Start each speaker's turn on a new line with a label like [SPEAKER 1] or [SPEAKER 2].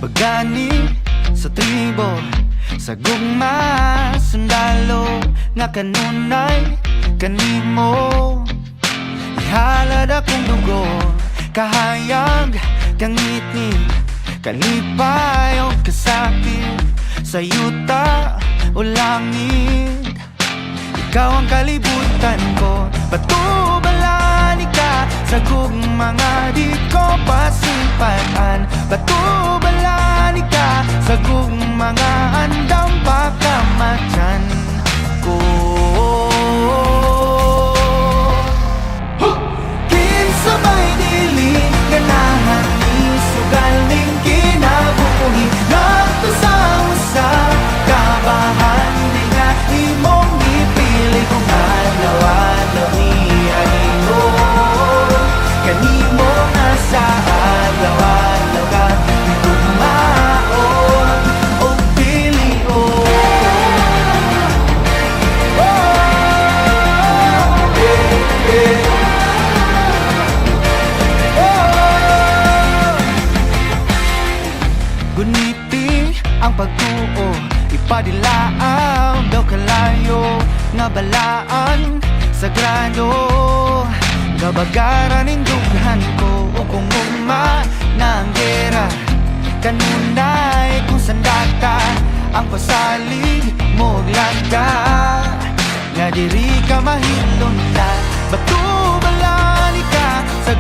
[SPEAKER 1] Pagani sa tribo, sa gugma, sundalo nga kanunay kanimo. Ihalad akong dugo, kahayag, kangitid, kalipay o kasakit, sa yuta o langit. Ikaw ang kalibutan ko, batubalani ka sa gugmanga di ko pasimpatan. Batubalani ka sa gugmanga andam pagkamatyan ko. Kinsabay dili ganahan ni sugaling kinabuhi nato sa usa kabahan di nga imong ipili kung adlaw-adlaw niya imo kanimo nga sa adlaw-adlaw ka tugmaon o pilion. Guniti ang pagtuo, ipadilaaw daw kalayo nga balaan sagrado. Kabagaran ning dughan ko o kung ugma na ang gera kanunay kung sandata ang pasalig mo lagda nga diri ka mahilon ta. Batubalani ka sa